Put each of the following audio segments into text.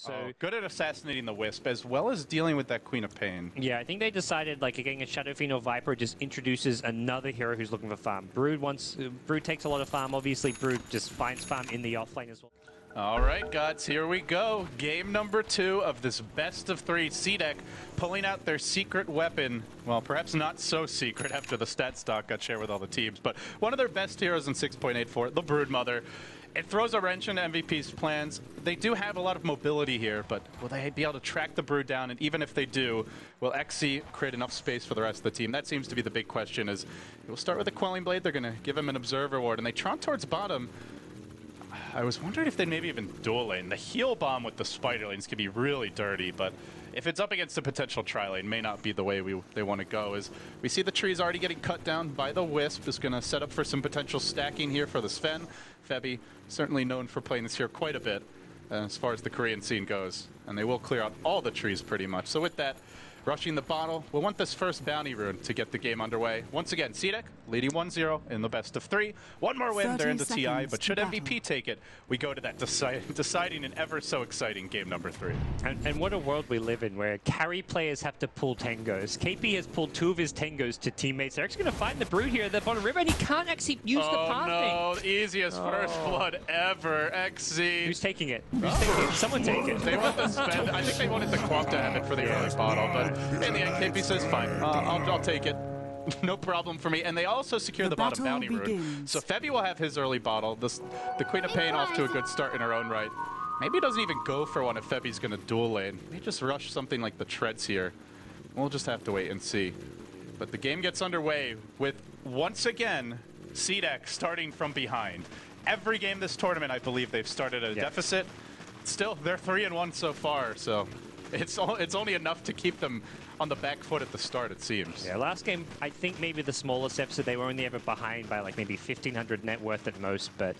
So good at assassinating the Wisp, as well as dealing with that Queen of Pain. yeah, I think they decided like getting a Shadow Fiend or Viper just introduces another hero who's looking for farm. Brood takes a lot of farm. Obviously, Brood just finds farm in the offlane as well. All right, gods, here we go. Game number 2 of this best of 3. CDEC pulling out their secret weapon. Well, perhaps not so secret after the stat stock got shared with all the teams, but one of their best heroes in 6.84, the Broodmother. It throws a wrench into MVP's plans. They do have a lot of mobility here, but will they be able to track the Brood down? And even if they do, will XC create enough space for the rest of the team? That seems to be the big question. Is we'll start with the Quelling Blade. They're going to give him an Observer Ward, and they trot towards bottom. I was wondering if they'd maybe even dual lane. The heal bomb with the spider lanes can be really dirty, but if it's up against a potential tri-lane, may not be the way they want to go. As we see the trees already getting cut down by the Wisp, is going to set up for some potential stacking here for the Sven. Febby, certainly known for playing this here quite a bit as far as the Korean scene goes, and they will clear out all the trees pretty much. So with that, rushing the bottle, we'll want this first bounty rune to get the game underway. Once again, CDEC leading 1-0 in the best of 3. One more win, they're into TI, but should MVP take it, we go to that deciding and ever so exciting game number 3. And what a world we live in where carry players have to pull Tengos. KP has pulled 2 of his Tengos to teammates. They're actually going to find the Brood here at the bottom river, and he can't actually use the pathing. Oh no, easiest first blood ever, XZ. Who's taking it? Who's taking it? Someone take it. They want to spend, I think they wanted the Quamp to have it for the early bottle, but in the end, KP says, fine, I'll take it. No problem for me. And they also secure the bottom bounty rune. So Febby will have his early bottle. The Queen of Pain off to a good start in her own right. Maybe he doesn't even go for one if Febby's going to dual lane. They just rush something like the treads here. We'll just have to wait and see. But the game gets underway with, once again, CDEC starting from behind. Every game this tournament, I believe they've started at a deficit. Still, they're 3-1 so far, so it's only enough to keep them on the back foot at the start, it seems. Yeah, last game, I think maybe the smallest episode, they were only ever behind by like maybe 1,500 net worth at most, but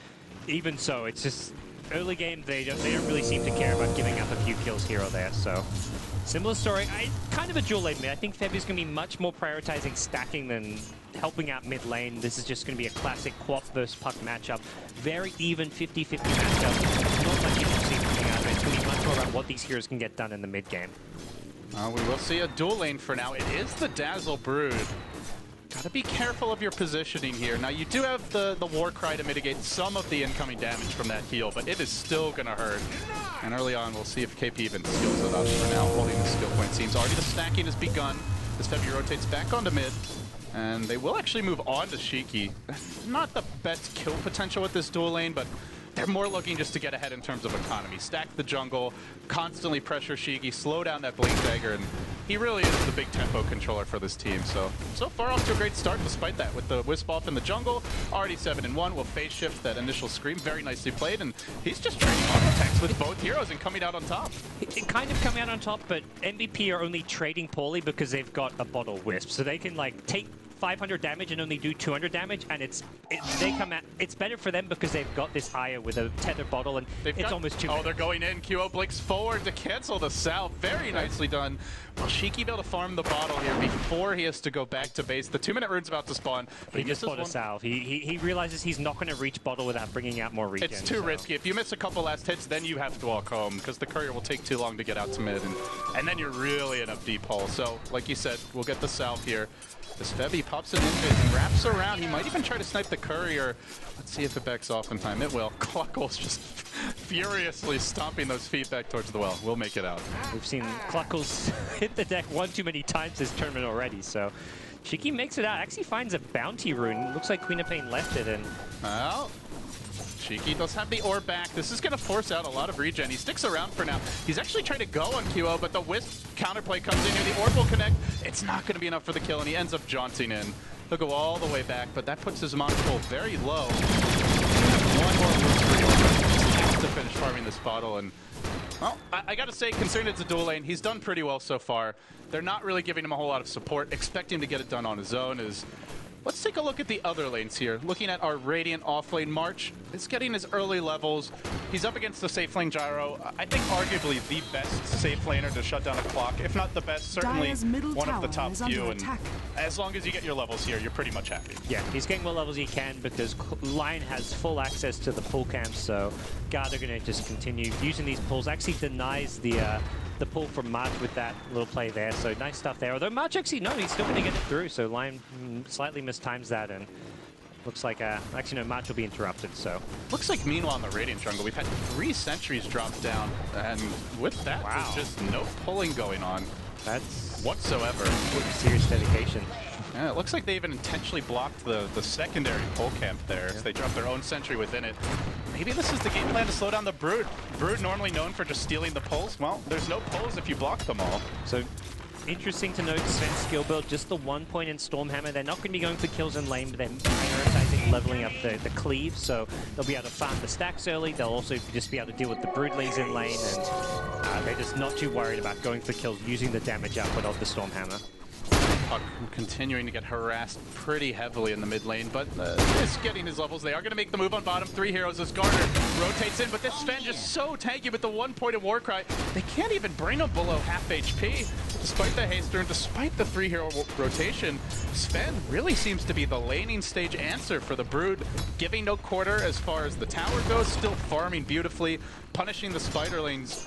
even so, it's just early game, they don't really seem to care about giving up a few kills here or there, so similar story. Kind of a dual lane mid. I think Febby's going to be much more prioritizing stacking than helping out mid lane. This is just going to be a classic Quap versus Puck matchup. Very even 50-50 matchup. Not much you can see coming out of it. It's going to be much more about what these heroes can get done in the mid game. We will see a dual lane for now. It is the Dazzle Brood. Gotta be careful of your positioning here. Now, you do have the War Cry to mitigate some of the incoming damage from that heal, but it is still gonna hurt. And early on, we'll see if KP even skills it up. For now, holding the skill point seems already the stacking has begun. This Febby rotates back onto mid, and they will actually move on to Shiki. Not the best kill potential with this dual lane, but they're more looking just to get ahead in terms of economy. Stack the jungle, constantly pressure Shiki, slow down that Blink Dagger, and he really is the big tempo controller for this team. So far off to a great start despite that. With the Wisp off in the jungle, already 7-1. Will phase shift that initial scream, very nicely played, and he's just trading auto attacks with both heroes and coming out on top. Kind of coming out on top, but MVP are only trading poorly because they've got a bottle Wisp, so they can like take 500 damage and only do 200 damage, and they come out. It's better for them because they've got this Aya with a tether bottle, and it's almost too. Oh, they're going in. QO blinks forward to cancel the salve. Very nicely done. Will Shiki be able to farm the bottle here before he has to go back to base? The 2-minute rune's about to spawn. But he just bought a salve. He realizes he's not going to reach bottle without bringing out more regen. It's too risky. If you miss a couple last hits, then you have to walk home because the courier will take too long to get out to mid, and then you're really in a deep hole. So, like you said, we'll get the salve here. This Febby pops an invis and wraps around. He might even try to snipe the courier. Let's see if it backs off in time. It will. Cluckle's just furiously stomping those feet back towards the well. We'll make it out. We've seen Cluckles hit the deck one too many times this tournament already, so Shiki makes it out. Actually finds a bounty rune. Looks like Queen of Pain left it, and well, Shiki does have the orb back. This is going to force out a lot of regen. He sticks around for now. He's actually trying to go on QO, but the Wisp counterplay comes in here. The orb will connect. It's not going to be enough for the kill, and he ends up jaunting in. He'll go all the way back, but that puts his mana pool very low. One more Wisp for He has to finish farming this bottle, and well, I got to say, considering it's a dual lane, he's done pretty well so far. They're not really giving him a whole lot of support. Expecting him to get it done on his own is... Let's take a look at the other lanes here. Looking at our Radiant offlane, March is getting his early levels. He's up against the safe lane Gyro. I think arguably the best safe laner to shut down a clock. If not the best, certainly one of the top few. And as long as you get your levels here, you're pretty much happy. Yeah, he's getting what levels he can because Lion has full access to the pull camps, so Guard are going to just continue using these pulls. Actually denies the pull from March with that little play there. So nice stuff there. Although March actually, no, he's still going to get it through. So Lion slightly mistimes that, and looks like, actually no, March will be interrupted, so. Looks like meanwhile in the Radiant jungle, we've had 3 sentries drop down, and with that, there's just no pulling going on. That's whatsoever. Serious dedication. Yeah, it looks like they even intentionally blocked the secondary pull camp there, so they dropped their own sentry within it. Maybe this is the game plan to slow down the Brood. Brood normally known for just stealing the pulls. Well, there's no pulls if you block them all. So, interesting to note Sven's skill build, just the 1 point in Stormhammer. They're not going to be going for kills in lane, but they're prioritizing leveling up the cleave, so they'll be able to farm the stacks early. They'll also just be able to deal with the Broodlings in lane, and they're just not too worried about going for kills using the damage output of the Stormhammer. Puck continuing to get harassed pretty heavily in the mid lane, but is getting his levels. They are going to make the move on bottom. 3 heroes as Garner rotates in, but this Sven just so tanky with the 1 point of Warcry. They can't even bring him below half HP. Despite the haster and despite the 3 hero rotation, Sven really seems to be the laning stage answer for the Brood, giving no quarter as far as the tower goes, still farming beautifully, punishing the Spiderlings.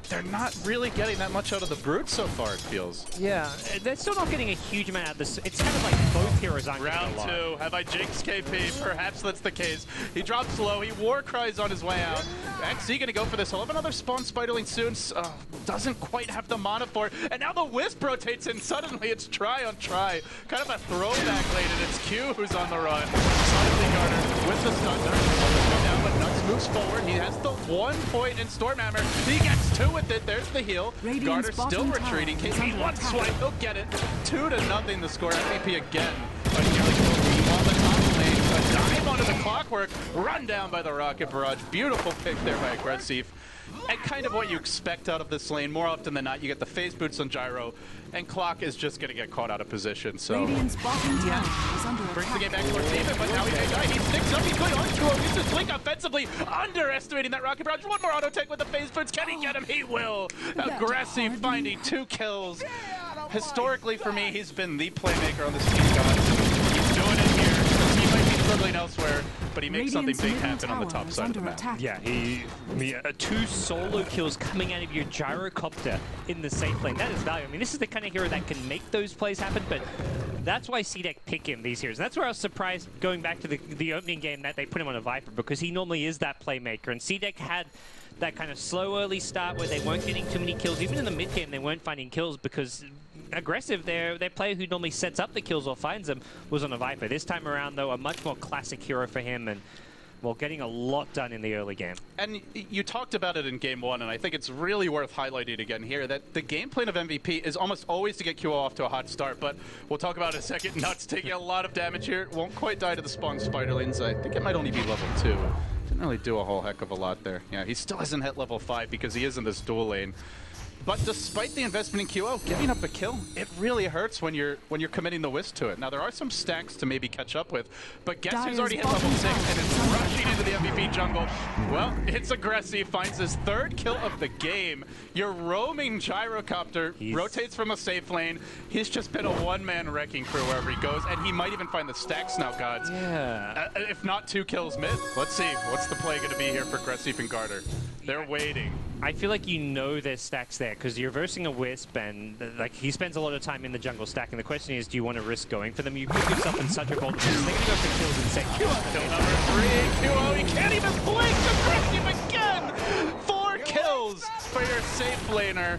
They're not really getting that much out of the Brood so far, it feels. Yeah, they're still not getting a huge amount out of this. It's kind of like both heroes aren't getting a lot. Round 2, have I jinxed KP? Perhaps that's the case. He drops low, he war cries on his way out. XZ gonna go for this. He'll have another spawn Spiderling soon. Doesn't quite have the mana for it. And now the Wisp rotates in. Suddenly it's try on try. Kind of a throwback lane, and it's Q who's on the run. Suddenly Garner with the stun. Down, but Nuts moves forward. He has the 1 point in Stormhammer. He gets 2 with it. There's the heal. Garner still retreating. KP one swipe. He'll get it. 2-0 the score. MVP again. But on the top lane, a dive onto the Clockwork, run down by the Rocket Barrage. Beautiful pick there by Agressif. And kind of what you expect out of this lane. More often than not, you get the phase boots on Gyro, and Clock is just going to get caught out of position. So brings the game back towards David, but now he may die. He sticks up, he's going on to uses Blink offensively, underestimating that Rocket Barrage. One more auto tech with the phase boots. Can he get him? He will. Agressif finding 2 kills. Historically for me, he's been the playmaker on this team, guys. He's doing it here. He might be struggling elsewhere, but he makes something big happen on the top side of the map. Yeah, 2 solo kills coming out of your Gyrocopter in the safe lane. That is value. I mean, this is the kind of hero that can make those plays happen, but that's why CDEC pick him these heroes. And that's where I was surprised going back to the opening game that they put him on a Viper, because he normally is that playmaker. And CDEC had that kind of slow early start where they weren't getting too many kills. Even in the mid game, they weren't finding kills because Agressif, their player who normally sets up the kills or finds them, was on a Viper. This time around, though, a much more classic hero for him, and well, getting a lot done in the early game. And you talked about it in game 1, and I think it's really worth highlighting again here that the game plan of MVP is almost always to get QO off to a hot start, but we'll talk about it in a second. Nuts taking a lot of damage here. Won't quite die to the spawn Spiderlings. I think it might only be level 2. Didn't really do a whole heck of a lot there. Yeah, he still hasn't hit level 5 because he is in this dual lane. But despite the investment in QO, giving up a kill, it really hurts when you're committing the Wisp to it. Now, there are some stacks to maybe catch up with, but guess who's already hit level 6 and is rushing into the MVP jungle? Well, it's Agressif, finds his 3rd kill of the game. Your roaming Gyrocopter rotates from a safe lane. He's just been a one-man wrecking crew wherever he goes, and he might even find the stacks now, gods. Yeah. If not 2 kills mid. Let's see. What's the play going to be here for Agressif and Garter? They're waiting. I feel like you know there's stacks there because you're versing a Wisp, and like he spends a lot of time in the jungle stacking. The question is, do you want to risk going for them? You put yourself in such a vulnerable position. They're going to go for kills and say, QO. Kill number 3, QO. He can't even blink. Agressif again. 4 kills for your safe laner.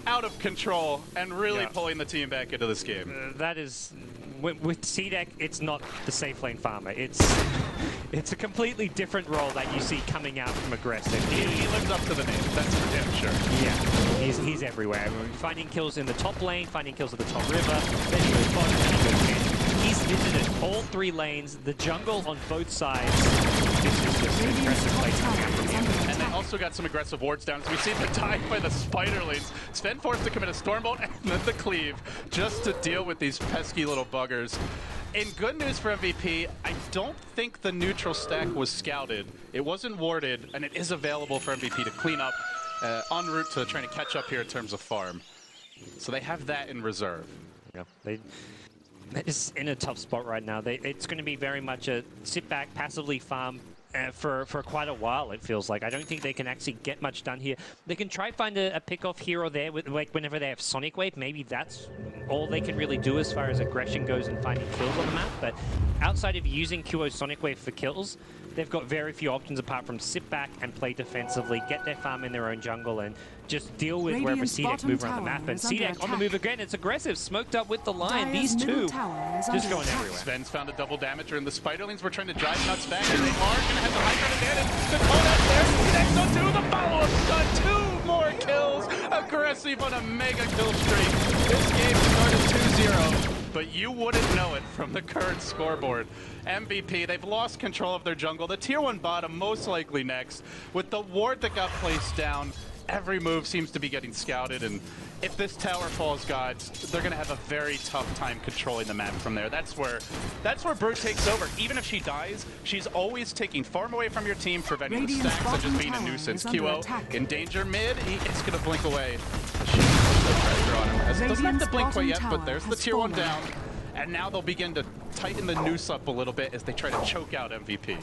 Out of control and really pulling the team back into this game. That is, with CDEC, it's not the safe lane farmer. It's a completely different role that you see coming out from Agressif. He lives up to the name, that's for damn sure. Yeah, he's everywhere. Finding kills in the top lane, finding kills at the top river, then he goes bottom, then he goes mid. He's visited all 3 lanes, the jungle on both sides. This is just an aggressive play coming out from him. And they also got some aggressive wards down. So we see the dive by the Spiderlings. Sven forced to commit a Stormbolt and then the Cleave just to deal with these pesky little buggers. In good news for MVP, I don't think the neutral stack was scouted. It wasn't warded, and it is available for MVP to clean up en route to trying to catch up here in terms of farm. So they have that in reserve. Yeah, they're just in a tough spot right now. It's going to be very much a sit back, passively farm, for quite a while, it feels like. I don't think they can actually get much done here. They can try find a pick-off here or there, with, like whenever they have Sonic Wave. Maybe that's all they can really do as far as aggression goes and finding kills on the map. But outside of using QO Sonic Wave for kills, they've got very few options apart from sit back and play defensively, get their farm in their own jungle, and just deal with wherever CDEC move around the map. And CDEC on the move again. It's aggressive, smoked up with the line. These two just going everywhere. Sven's found a double damager, and the Spiderlings were trying to drive nuts back, and they are going to have the high ground advantage. The Kodak there, CDEC on 2, the follow-up stun, 2 more kills. Agressif on a mega kill streak. This game started 2-0. But you wouldn't know it from the current scoreboard. MVP, they've lost control of their jungle. The tier 1 bottom most likely next. With the ward that got placed down, every move seems to be getting scouted, and if this tower falls, gods, they're going to have a very tough time controlling the map from there. That's where Brood takes over. Even if she dies, she's always taking farm away from your team, preventing the stacks and just being a nuisance. QO in danger mid, it's going to blink away. She puts pressure on him. It doesn't have to blink quite yet, but there's the tier 1 down. And now they'll begin to tighten the noose up a little bit as they try to choke out MVP.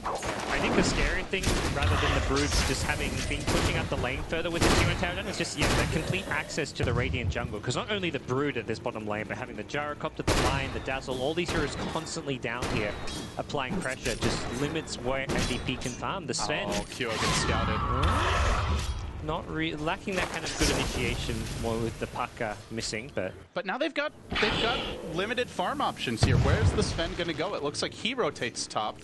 I think the scary thing, rather than the Brood just been pushing up the lane further with the tier 1 tower down, is just, the complete access to the Radiant jungle. Because not only the Brood at this bottom lane, but having the Gyrocopter, the Lion, the Dazzle, all these heroes constantly down here applying pressure just limits where MVP can farm. The Sven... Oh, QO gets scouted. Lacking that kind of good initiation, more with the Paka missing, but now they've got limited farm options here. Where's the Sven gonna go? It looks like he rotates top,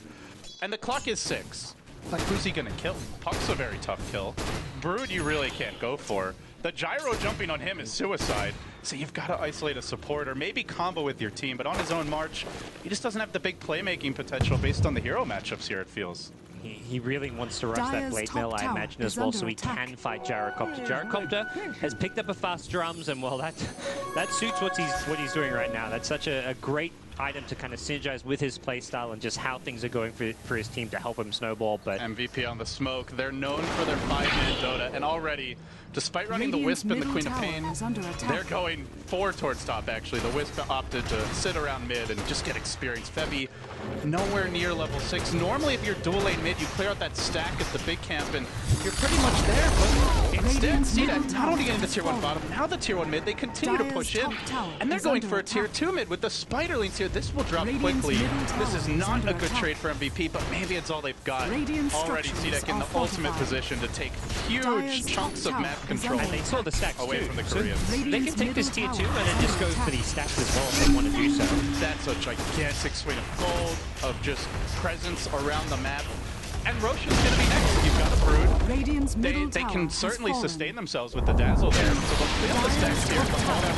and the clock is 6. Like, who's he gonna kill? Puck's a very tough kill. Brood you really can't go for. The gyro jumping on him is suicide. So you've got to isolate a support or maybe combo with your team, but on his own march, he just doesn't have the big playmaking potential based on the hero matchups here, it feels. He really wants to rush that blade mill, I imagine, as well, so he can fight Gyrocopter. Gyrocopter has picked up a fast drums, and well, that suits what he's doing right now. That's such a great item to kind of synergize with his playstyle and just how things are going for his team to help him snowball. But MVP on the smoke. They're known for their 5-man Dota, and already, despite running the Wisp and the Queen of Pain, they're going 4 towards top, actually. The Wisp opted to sit around mid and just get experience. Febby, nowhere near level 6. Normally, if you're dual lane mid, you clear out that stack at the big camp, and you're pretty much there, but instead, CDEC not only getting the tier 1 bottom, now the tier 1 mid, they continue to push in, and they're going for a tier 2 mid with the Spiderlings here. This will drop quickly. This is not a good trade for MVP, but maybe it's all they've got. Already CDEC in the ultimate position to take huge chunks of map control. And they saw the stacks away too. from the Koreans. So they can take this tier 2 and then just go for these stacks as well if they want to do so. That's a gigantic swing of gold, of just presence around the map. And Roshan's going to be next. You've got a Brood. They can certainly sustain themselves with the Dazzle there. So they'll clear the stacks here. They'll call down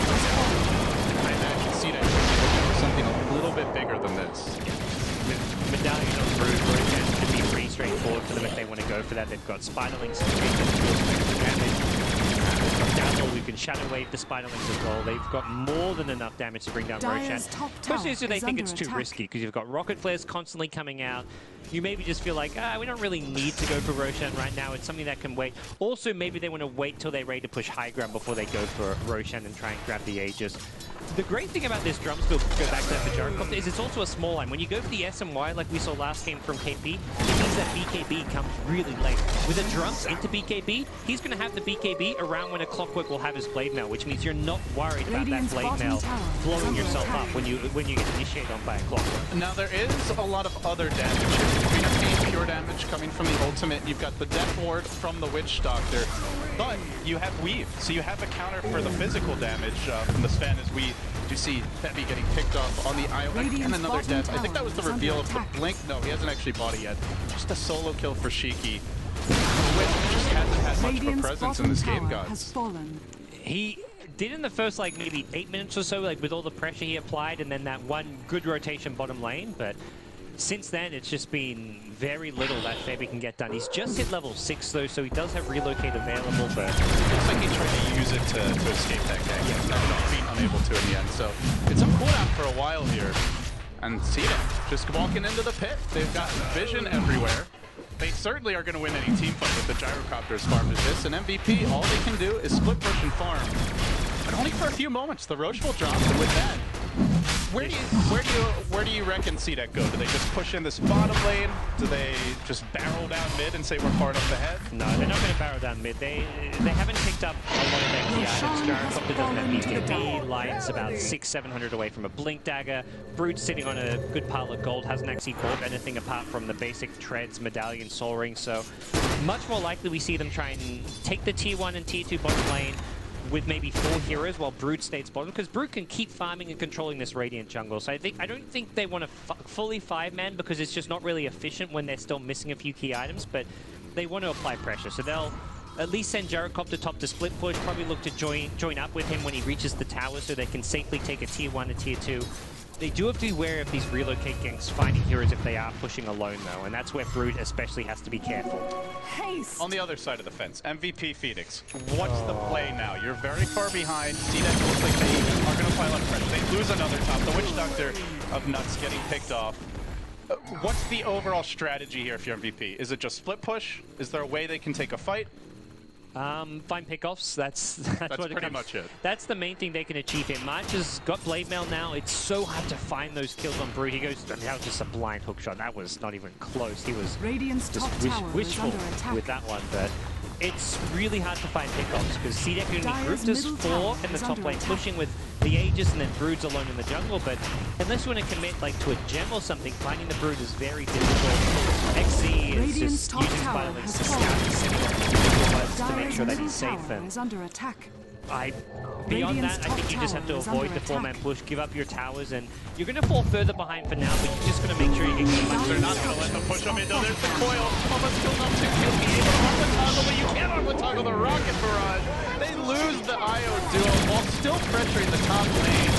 I imagine CDEC looking for something a little bit bigger than this. With Medallion on Brood, Roshan should be pretty straightforward for them if they want to go for that. They've got Spiderlings to treat them to damage. Dazzle, who can Shadow Wave the Spiderlings as well. They've got more than enough damage to bring down Roshan. Question is, do they think it's too risky? Because you've got Rocket Flares constantly coming out. You maybe just feel like, we don't really need to go for Roshan right now. It's something that can wait. Also, maybe they want to wait till they're ready to push high ground before they go for Roshan and try and grab the Aegis. The great thing about this drums build, go back to that for Gyrocopter, is it's also a small line. When you go for the SMY, like we saw last game from KP, it means that BKB comes really late. With the drums into BKB, he's going to have the BKB around when a Clockwork will have his blade mail, which means you're not worried about that blade mail blowing yourself up when you get initiated on by a Clockwork. Now there is a lot of other damage here. Queen of Pain, pure damage coming from the ultimate. You've got the Death Ward from the Witch Doctor, but you have Weave, so you have a counter for the physical damage from the Sven as we do see Febby getting picked off on the IO and another death. I think that was the reveal of the blink. No, he hasn't actually bought it yet. Just a solo kill for Shiki. Which just hasn't had much of a presence in this game, gods. He did in the first, like, maybe 8 minutes or so, like, with all the pressure he applied, and then that one good rotation bottom lane, but since then, it's just been very little that Febby can get done. He's just hit level 6, though, so he does have Relocate available, but it looks like he tried to use it to escape that gang. Yeah, being unable to in the end. So it's a cooldown for a while here. And CDEC just walking into the pit. They've got vision everywhere. They certainly are going to win any team fight with the Gyrocopter as farmed as this. And MVP, all they can do is split push and farm. But only for a few moments. The Roche will drop, and with that, Where do you reckon CDEC go? Do they just push in this bottom lane? Do they just barrel down mid and say we're far enough ahead? No, they're not going to barrel down mid. They haven't picked up a lot of their key items. Gyrocopter doesn't have BKB. Lion's about 600-700 away from a Blink Dagger. Brood's sitting on a good pile of gold. Hasn't actually bought anything apart from the basic treads, medallion, soul ring. So much more likely we see them try and take the tier 1 and tier 2 bottom lane with maybe 4 heroes while Brood stays bottom, because Brood can keep farming and controlling this Radiant jungle. So I don't think they want to fully 5-man, because it's just not really efficient when they're still missing a few key items, but they want to apply pressure. So they'll at least send Gyrocopter top to split push, probably look to join up with him when he reaches the tower so they can safely take a tier 1 and tier 2. They do have to be wary of these relocate ganks finding heroes if they are pushing alone, though, and that's where Brood especially has to be careful. Haste. On the other side of the fence, MVP Phoenix, what's the play now? You're very far behind. CDEC looks like they are going to pile on pressure. They lose another top. The Witch Doctor of Nuts getting picked off. What's the overall strategy here if you're MVP? Is it just split push? Is there a way they can take a fight? Find pickoffs. That's what pretty much it. That's the main thing they can achieve here. March has got Blade Mail now. It's so hard to find those kills on Brood. He goes, that was just a blind hook shot. That was not even close. He was Radiant's just wishful with that one, but it's really hard to find pickoffs because CDEC only grouped as 4 in the top lane, pushing with the Aegis and then Brood's alone in the jungle. But unless you want to commit like to a gem or something, finding the Brood is very difficult. XZ is just using Spiderlings to scout and sitting on to make sure that he's safe. And beyond that, I think you just have to avoid the 4-man push, give up your towers, and you're going to fall further behind for now, but you're just going to make sure you get good. They're not going to let them push them in, though. There's the coil. Almost killed up 2 kills. Be able to arm the toggle, but you can't arm the toggle. The rocket barrage. They lose the IO duo while still pressuring the top lane.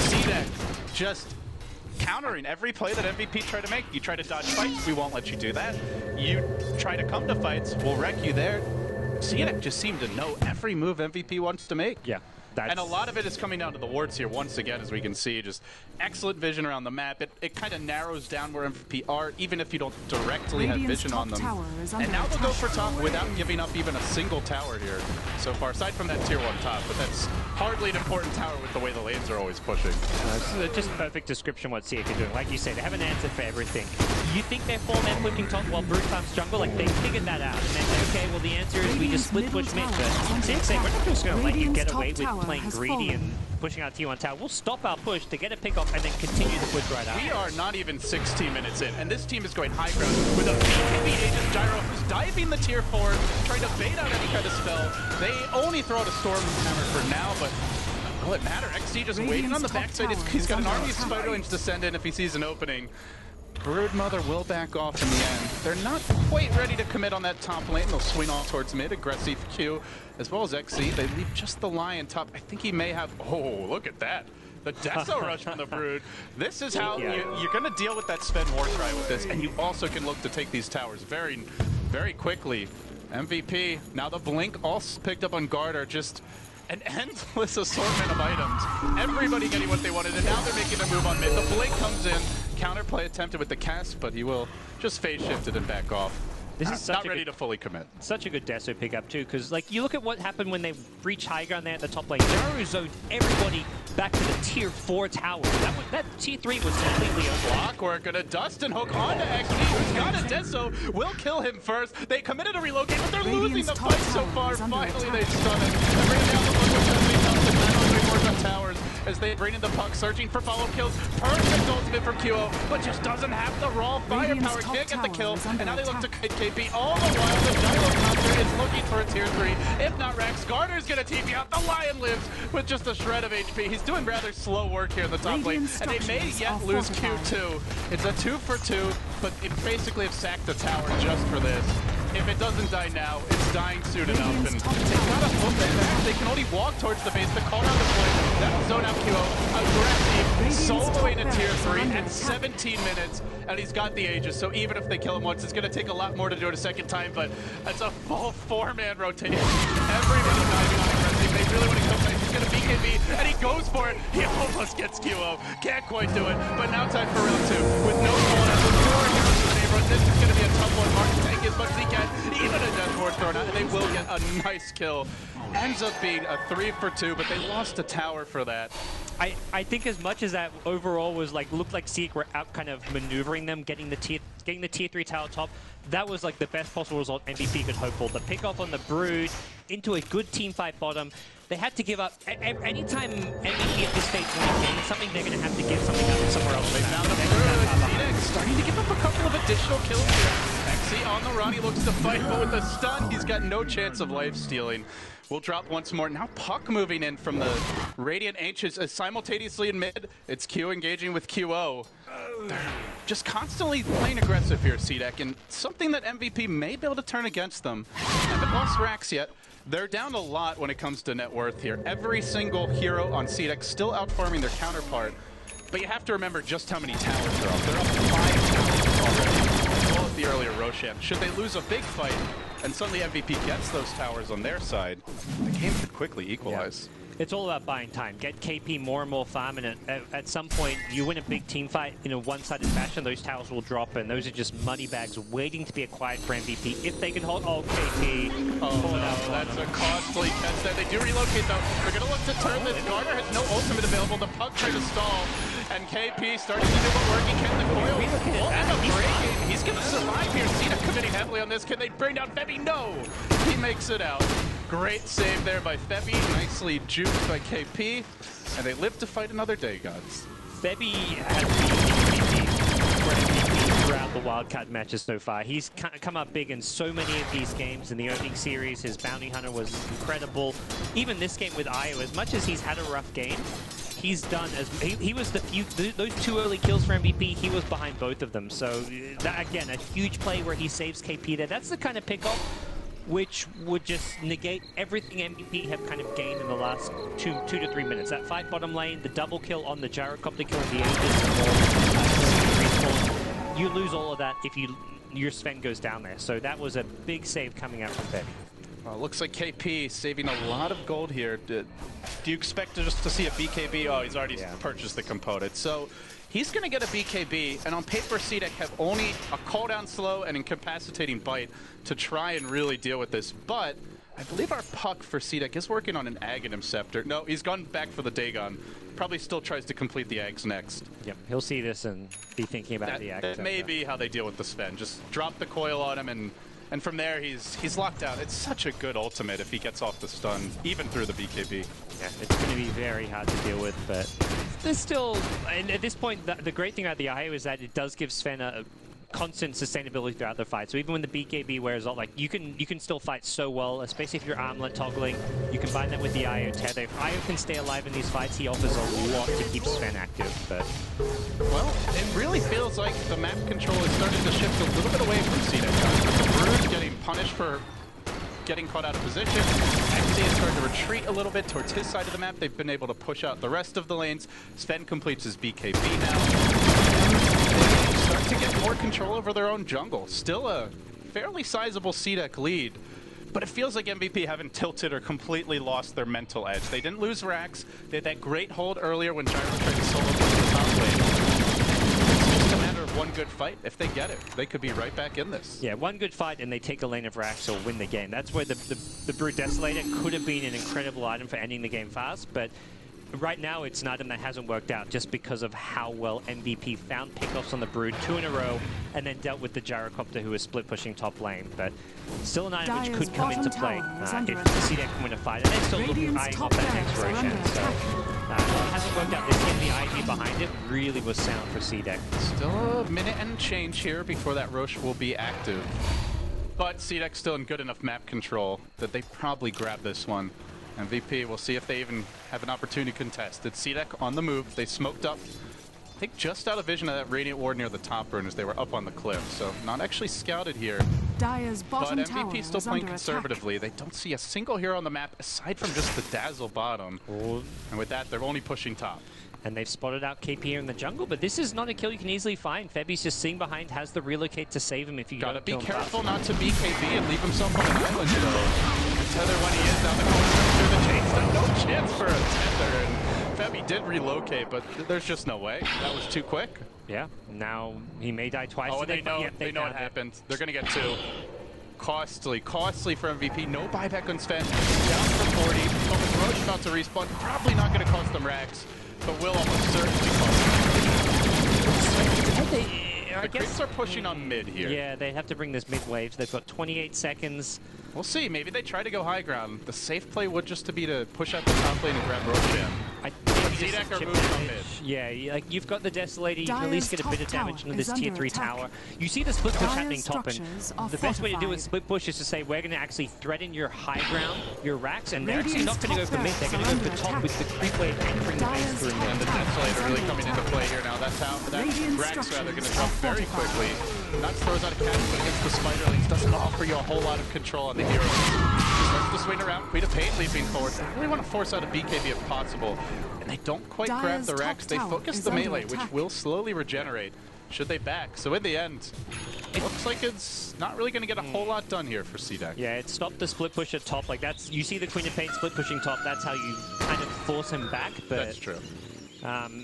CDEC just countering every play that MVP tried to make. You try to dodge fights, we won't let you do that. You try to come to fights, we'll wreck you there. CDEC just seemed to know every move MVP wants to make. Yeah. And a lot of it is coming down to the wards here once again, as we can see. Just excellent vision around the map. It kind of narrows down where MVP are, even if you don't directly have vision on them. And now they'll go for top without giving up even a single tower here so far, aside from that tier 1 top. But that's hardly an important tower with the way the lanes are always pushing. This is just perfect description what CDEC are doing. Like you said, they have an answer for everything. You think they're 4-man pushing top while Brood farms jungle? Like, they figured that out. And they say, okay, well, the answer is we just split push mid. But CDEC say, we're not just going to let you get away with playing greedy and pushing out T1 tower. We'll stop our push to get a pick off and then continue the push right out. We are not even 16 minutes in, and this team is going high ground with a BKB Aegis Gyro who's diving the tier 4, trying to bait out any kind of spell. They only throw out a Storm Hammer for now, but will it matter? XC just waiting on the backside. He's got an army of Spiderlings to send in if he sees an opening. Broodmother will back off in the end. They're not quite ready to commit on that top lane. They'll swing off towards mid. Agressif Q, as well as XC. They leave just the Lion top. I think he may have... Oh, look at that. The Deso rush from the Brood. This is how you're going to deal with that Sven Warcry with this, and you also can look to take these towers very, very quickly. MVP, now the Blink also picked up on guard are just an endless assortment of items. Everybody getting what they wanted, and now they're making a move on mid. The Blink comes in. Counterplay attempted with the cast, but he will just phase shifted and back off. This is not ready to fully commit. Such a good Deso pickup too, because like you look at what happened when they reached high ground there at the top lane. Naru zoned everybody back to the tier 4 tower. That tier 3 was completely over. Clockwork gonna dust and hook onto XD, who's got a Deso, will kill him first. They committed a relocate, but they're losing the fight so far. Finally they stun it. They bring down the puck, towers as they bring in the puck, searching for follow kills. Perfect ultimate from QO, but just doesn't have the raw firepower. Can't get the kill, and now they look to KP. All the while, the Gyrocopter is looking for a tier 3. If not Rex, Garner's gonna TP out. The Lion lives with just a shred of HP. He's doing rather slow work here in the top lane, and they may yet lose Q2. It's a 2 for 2, but it basically have sacked the tower just for this. If it doesn't die now, it's dying soon enough, and they've got to flip that back. They can only walk towards the base. The call down the play. That'll zone out QO. Agressif soloing a tier 3 at 17 minutes, and he's got the Aegis, so even if they kill him once, it's going to take a lot more to do it a second time, but that's a full 4-man rotation. Everybody diving on Agressif. They really want to kill him. He's going to BKB, and he goes for it. He almost gets QO. Can't quite do it, but now time for round 2. With no call down, with 4 heroes in the neighborhood, but this is going to be a tough one. Mark take as much as he can. Even a death ward thrown out, and they will get a nice kill. Ends up being a 3 for 2, but they lost a tower for that. I think as much as that overall was like looked like CDEC were out kind of maneuvering them, getting the tier 3 tower top, that was like the best possible result MVP could hope for. The pick off on the Brood into a good team fight bottom. They had to give up. Anytime MVP at this stage wins games, something they're going to have to give something up somewhere else. They found the Brood. CDEC starting to give up a couple of additional kills here. XC on the run, he looks to fight, but with the stun, he's got no chance of life stealing. We'll drop once more. Now Puck moving in from the Radiant Ancients simultaneously in mid. It's Q engaging with QO. They're just constantly playing aggressive here, CDEC, and something that MVP may be able to turn against them. Haven't lost Rax yet. They're down a lot when it comes to net worth here. Every single hero on CDEC still outfarming their counterpart. But you have to remember just how many towers they're up. They're up 5 towers already, as well as the earlier Roshan. Should they lose a big fight, and suddenly MVP gets those towers on their side, the game could quickly equalize. Yeah. It's all about buying time. Get KP more and more farm, and at some point, you win a big team fight in a one-sided fashion, those towers will drop, and those are just money bags waiting to be acquired for MVP. If they can hold... Oh, KP. Oh, no, that's a costly catch there. They do relocate, though. They're going to look to turn this. Garner has no ultimate available. The Puck trying to stall, and KP starting to do what work he can. The coil and a breaking. He's going to survive here. CDEC committing heavily on this. Can they bring down Febby? No! He makes it out. Great save there by Febby, nicely juked by KP, and they live to fight another day, gods. Febby has been MVP throughout the wildcard matches so far. He's come up big in so many of these games. In the opening series, his Bounty Hunter was incredible. Even this game with Io, as much as he's had a rough game, he's done as he was those 2 early kills for MVP. He was behind both of them. So that, again, a huge play where he saves KP there. That's the kind of pickup which would just negate everything MVP have kind of gained in the last 2 to 3 minutes. That fight bottom lane, the double kill on the Gyrocopter kill in the Aegis, you lose all of that if your Sven goes down there. So that was a big save coming out from Febby. Well, looks like KP saving a lot of gold here. Do you expect just to see a BKB? Oh, he's already purchased the component. So he's going to get a BKB, and on paper, CDEC have only a cooldown slow and incapacitating bite to try and really deal with this. But I believe our Puck for CDEC is working on an Aghanim Scepter. No, he's gone back for the Dagon. Probably still tries to complete the Ags next. Yep, he'll see this and be thinking about the Ags. That may be how they deal with the Sven. Just drop the coil on him, and from there, he's locked out. It's such a good ultimate if he gets off the stun, even through the BKB. Yeah, it's going to be very hard to deal with, but there's still... And at this point, the great thing about the IO is that it does give Sven a constant sustainability throughout the fight. So even when the BKB wears off, like, you can still fight so well, especially if you're armlet toggling. You combine that with the IO tether. If IO can stay alive in these fights, he offers a lot to keep Sven active, but... Well, it really feels like the map control is starting to shift a little bit away from CDEC. The Brood getting punished for getting caught out of position. XC is starting to retreat a little bit towards his side of the map. They've been able to push out the rest of the lanes. Sven completes his BKB now. They start to get more control over their own jungle. Still a fairly sizable CDEC lead, but it feels like MVP haven't tilted or completely lost their mental edge. They didn't lose Rax. They had that great hold earlier when Gyro tried to solo push the top lane. It's just a matter of one good fight. If they get it, they could be right back in this. Yeah, one good fight and they take a lane of Rax or win the game. That's where the Brood Desolator could have been an incredible item for ending the game fast, but right now it's an item that hasn't worked out just because of how well MVP found pickoffs on the Brood 2 in a row and then dealt with the Gyrocopter who was split pushing top lane. But still an item which could come into play if CDEC can win a fight. And they're still looking eyeing off that next Roshan. So it hasn't worked out this game. The idea behind it really was sound for CDEC. Still a minute and change here before that Rosh will be active. But CDEC still in good enough map control that they probably grab this one. MVP, we'll see if they even have an opportunity to contest. It's CDEC on the move. They smoked up, I think, just out of vision of that Radiant Ward near the top burn as they were up on the cliff. So not actually scouted here. Dire's bottom but MVP still playing conservatively. Attack. They don't see a single hero on the map aside from just the Dazzle bottom. Oh. And with that, they're only pushing top. And they've spotted out KP here in the jungle, but this is not a kill you can easily find. Febby's just sitting behind, has the relocate to save him if you gotta be careful fast. not to BKB and leave himself on an island, you know. Tether when he is down the corner through the chains. No chance for a tether, and Febby did relocate, but there's just no way. That was too quick. Yeah, now he may die twice. Oh, today, they know what happened. They're going to get 2. Costly for MVP. No buyback on Sven. Down for 40. Oh, with Roche about to respawn. Probably not going to cost them racks, but will almost certainly cost them. The creeps are pushing on mid here. Yeah, they have to bring this mid wave. They've got 28 seconds. We'll see. Maybe they try to go high ground. The safe play would just to be to push out the top lane and grab Roshan. CDEC are moving on mid. Yeah, like you've got the Desolator, you can at least get a bit of damage into this tier 3 tower. You see the split push happening top, and the best way to do a split push is to say we're going to actually threaten your high ground, your racks, and they're actually not going to go for mid, they're going to go for top with the creep wave entering the base through mid. And the Desolator really coming into play here now. That's how that Rack's rather going to jump very quickly. Not throws out a catch, but against the Spider Lanes doesn't offer you a whole lot of control on the hero. Starts to swing around, Queen of Pain leaping forward. They really want to force out a BKB if possible. And they don't quite grab the racks. They focus the melee, which will slowly regenerate should they back. So in the end, it looks like it's not really going to get a whole lot done here for CDEC. Yeah, it stopped the split push at top. Like that's, you see the Queen of Pain split pushing top. That's how you kind of force him back. But that's true.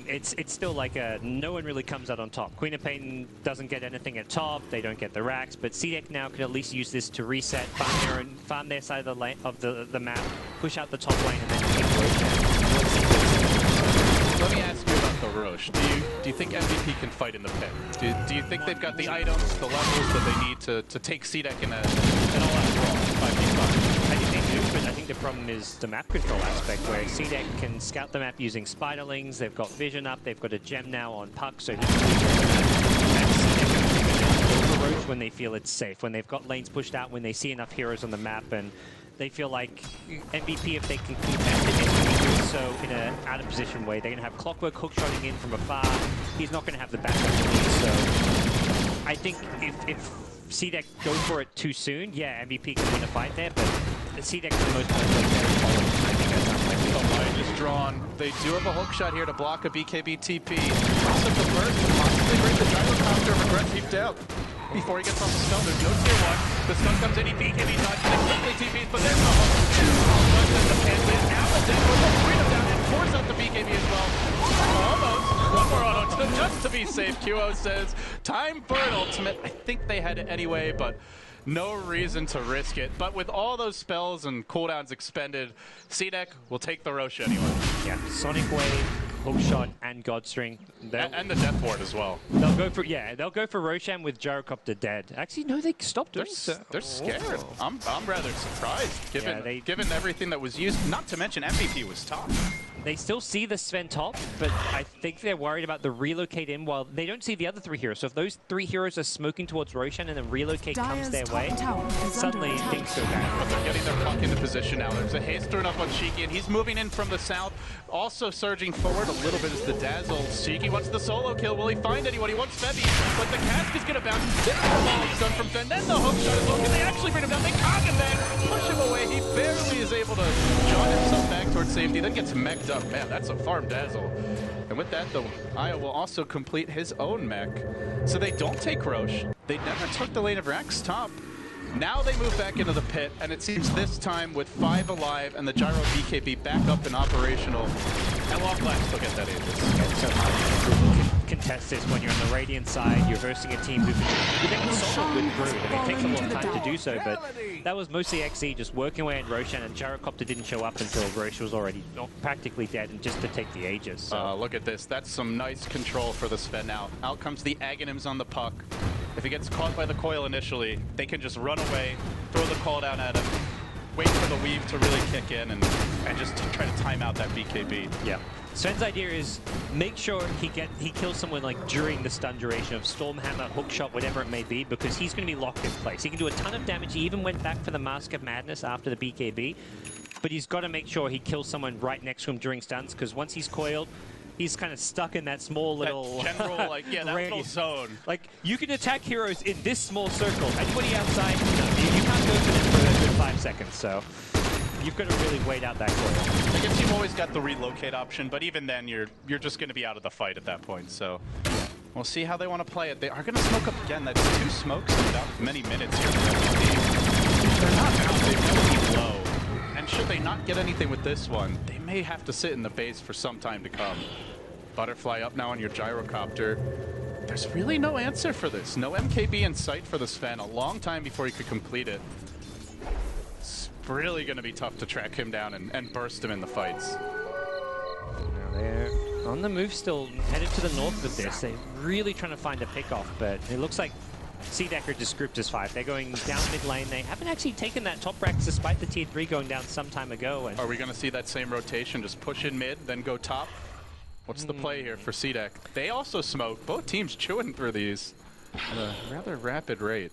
It's still like no one really comes out on top. Queen of Pain doesn't get anything at top. They don't get the racks. But CDEC now can at least use this to reset, farm their side of the lane of the map, push out the top lane, and then keep Let me ask you about the Roche. Do you think MVP can fight in the pit? Do you think they've got the items, the levels that they need to take CDEC in an all-out brawl 5v5? I think they do, but I think the problem is the map control aspect, where CDEC can scout the map using spiderlings. They've got vision up. They've got a gem now on Puck, so he can overroach when they feel it's safe. When they've got lanes pushed out, when they see enough heroes on the map, and they feel like MVP, if they can contest it, is doing so in an out-of-position way. They're going to have Clockwork hookshotting in from afar. He's not going to have the backup. So I think if CDEC go for it too soon, yeah, MVP can win a fight there, but CDEC for the most part plays better. I think that's unlikely. The line is drawn. They do have a hook shot here to block a BKB TP. Also the burst to possibly bring the Gyrocopter of Agressif down before he gets off the stun. There's no tier 1. The stun comes in, he BKB dodges, and quickly TPs, but there's no hook. Now the dead will bring him down and force out the BKB as well. Almost. One more auto just to be safe. QO says, time for an ultimate. I think they had it anyway, but no reason to risk it. But with all those spells and cooldowns expended, CDEC will take the Roche anyway. Yeah, Sonic Wave, Hookshot, and Godstring. And the Death Ward as well. They'll go for Roshan with Gyrocopter dead. Actually, no, they stopped doing so. They're scared. I'm rather surprised, given everything that was used. Not to mention MVP was top. They still see the Sven top, but I think they're worried about the relocate in while they don't see the other 3 heroes. So if those 3 heroes are smoking towards Roshan and then relocate comes their way, suddenly things go down. But they're getting their puck into position now. There's a haste thrown up on Shiki, and he's moving in from the south. Also surging forward a little bit is the Dazzle. Shiki wants the solo kill. Will he find anyone? He wants Febby, but the cask is going to bounce. There's the ball stun from Fen. Then the hook shot as well. Can they actually bring him down? They can't, and then push him away. He barely is able to jog himself back towards safety, then gets mech'd up. Man, that's a farm Dazzle. And with that, though, Aya will also complete his own mech. So they don't take Roche. They never took the lane of Rax top. Now they move back into the pit, and it seems this time with 5 alive and the Gyro BKB back up and operational. And long last they'll get that Aegis. Contest this when you're on the Radiant side, you're versing a team who can solo with Brood. I mean, it takes a long time to do so, but that was mostly XE just working away at Roshan, and Gyrocopter didn't show up until Roche was already practically dead and just to take the Aegis. So. Look at this. That's some nice control for the Sven now. Out comes the Aghanims on the puck. If he gets caught by the coil initially, they can just run away, throw the call down at him, wait for the weave to really kick in, and just try to time out that BKB. Yeah. Sven's idea is make sure he kills someone like during the stun duration of Stormhammer, Hookshot, whatever it may be, because he's going to be locked in place. He can do a ton of damage. He even went back for the Mask of Madness after the BKB, but he's got to make sure he kills someone right next to him during stuns, because once he's coiled, he's kind of stuck in that small little general, that little zone. Like, you can attack heroes in this small circle. Anybody outside, no, you can't go for them for a good 5 seconds, so you've got to really wait out that coil. I guess you've always got the relocate option, but even then, you're just going to be out of the fight at that point, so we'll see how they want to play it. They are going to smoke up again. That's 2 smokes in about many minutes here. They're not out. They've never been low. And and should they not get anything with this one, they may have to sit in the base for some time to come. Butterfly up now on your Gyrocopter. There's really no answer for this. No MKB in sight for the Sven. A long time before he could complete it. It's really going to be tough to track him down and burst him in the fights. Now they're on the move still, headed to the north with this. They're really trying to find a pick-off, but it looks like CDEC just grouped as 5. They're going down mid lane. They haven't actually taken that top Rex despite the tier 3 going down some time ago. And are we going to see that same rotation? Just push in mid, then go top? What's the play here for CDEC? They also smoke. Both teams chewing through these at a rather rapid rate.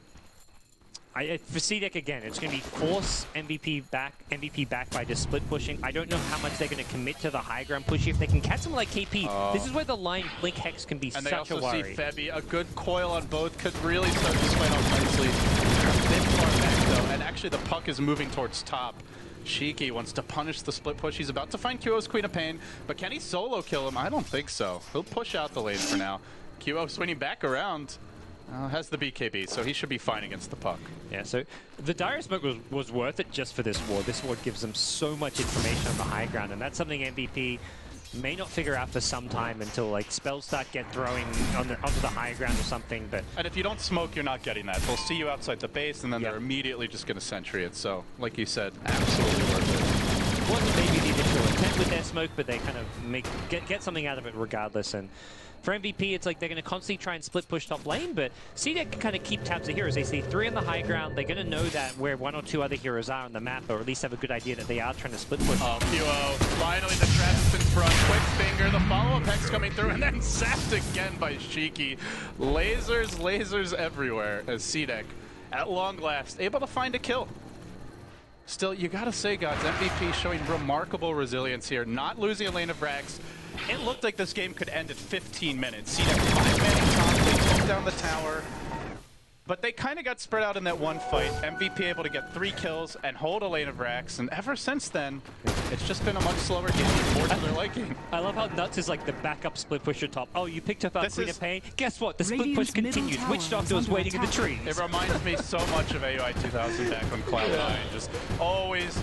For CDEC again, it's going to be force MVP back by just split pushing. I don't know how much they're going to commit to the high ground push. If they can catch someone like KP, this is where the line Blink Hex can be such a worry. And they also see Febby. A good coil on both could really start this fight off nicely. They're a bit far back though, and actually the puck is moving towards top. Shiki wants to punish the split push. He's about to find QO's Queen of Pain, but can he solo kill him? I don't think so. He'll push out the lane for now. QO swinging back around. Has the BKB, so he should be fine against the puck. Yeah, so the Dire Smoke was worth it just for this ward. This ward gives them so much information on the high ground, and that's something MVP may not figure out for some time until like spells start throwing onto the high ground or something. But and if you don't smoke, you're not getting that. They'll see you outside the base, and then they're immediately just going to sentry it. So, like you said, absolutely worth it. Wasn't maybe the initial intent with their smoke, but they kind of get something out of it regardless. And for MVP, it's like they're going to constantly try and split push top lane, but CDEC can kind of keep tabs of heroes. They see 3 on the high ground. They're going to know that where 1 or 2 other heroes are on the map, or at least have a good idea that they are trying to split push. Oh, QO. Finally, the trap is in front. Quick finger. The follow-up hex coming through, and then zapped again by Shiki. Lasers everywhere as CDEC, at long last, able to find a kill. Still, you got to say, guys, MVP showing remarkable resilience here, not losing a lane of Rax. It looked like this game could end at 15 minutes. CDEC 5-manning top, they took down the tower. But they kind of got spread out in that one fight. MVP able to get 3 kills and hold a lane of Rax, and ever since then, it's just been a much slower game, more to their liking. I love how Nuts is like the backup split pusher top. Oh, you picked up our Queen of Pain? Guess what? The split push continues. Witch Doctor was waiting in the trees. It reminds me so much of AUI 2000 back on Cloud9. Just always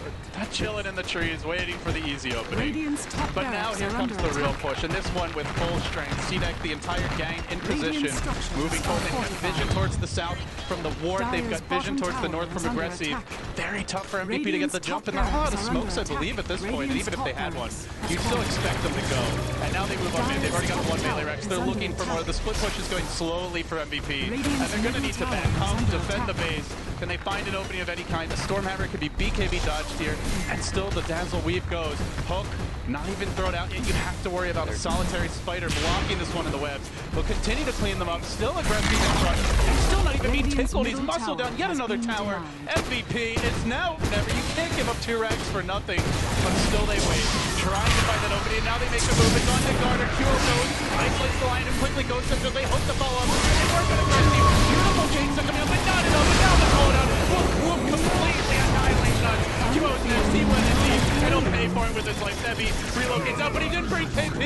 chilling in the trees, waiting for the easy opening. But now here comes the real push, and this one with full strength. CDEC, the entire gang in position, moving forward. They have vision towards the south from the ward. They've got vision towards the north from Aggressif. Very tough for MVP to get the jump, and they're out of smokes, I believe, at this point. And even if they had one, you'd still expect them to go. And now they move on mid. They've already got 1 melee Rex. They're looking for more. The split push is going slowly for MVP, and they're going to need to back home, defend the base. Can they find an opening of any kind? The Stormhammer could be BKB dodged here, and still the Dazzle Weave goes. Hook, not even thrown out yet. You have to worry about a solitary spider blocking this one in the webs. He'll continue to clean them up. Still Aggressive in front. And still not even being tickled. He's muscled down yet another tower. MVP, it's now or never. You can't give up 2 Rags for nothing, but still they wait. Trying to find that opening. Now they make a move. It's on to Garter. QO goes, isolates the line and quickly goes after they hook the follow-up. And we're going to Aggressive. Beautiful chains are coming up, but not enough. And now the hold-out. Whoop, completely annihilates Nuts. QO's next. He went in deep, and he'll pay for it with his life. Heavy relocates out, but he did bring KP.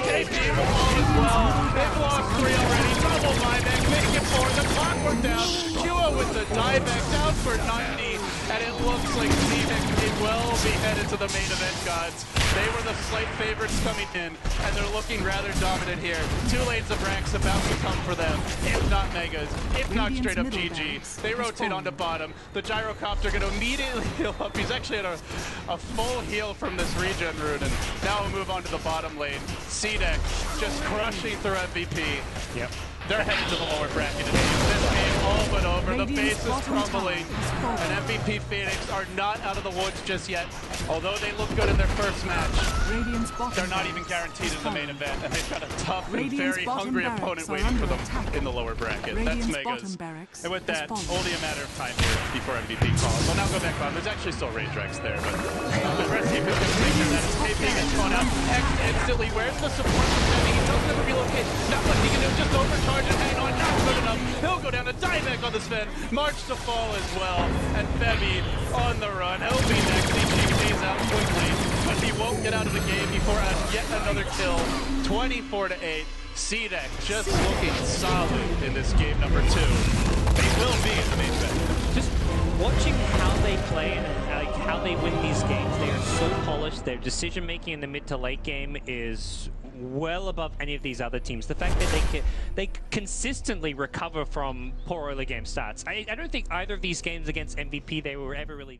KP will fall as well. They've lost 3 already. Double buyback, make it 4. The clockwork down. QO with the dieback down for 90. And it looks like CDEC may well be headed to the main event, gods. They were the slight favorites coming in, and they're looking rather dominant here. 2 lanes of Rax about to come for them, if not Megas, if not straight up GG. They rotate onto bottom. The Gyrocopter going to immediately heal up. He's actually at a full heal from this regen rune, and now we'll move on to the bottom lane. CDEC just crushing through MVP. Yep. They're headed to the lower bracket. This game all but over. The base is crumbling. And MVP Phoenix are not out of the woods just yet. Although they look good in their first match, they're not even guaranteed in the main event. And they've got a tough and very hungry opponent waiting for them in the lower bracket. That's Megas. And with that, only a matter of time here before MVP calls. We'll now go back on. There's actually still Rage Rex there, but Agressif is going to take care of that as KP gets thrown out. X instantly. Where's the support from Febby? He doesn't have to relocate. Not what he can do, just overcharge and hang on. Not good enough. He'll go down to dieback on the Sven. March to fall as well. And Febby on the run. LB next. He stays out quickly, but he won't get out of the game before yet another kill. 24-8. CDEC just looking solid in this game number 2. They will be in the main event. Just watching how they play and like how they win these games, they are so polished. Their decision making in the mid to late game is well above any of these other teams. The fact that they consistently recover from poor early game starts. I don't think either of these games against MVP they were ever really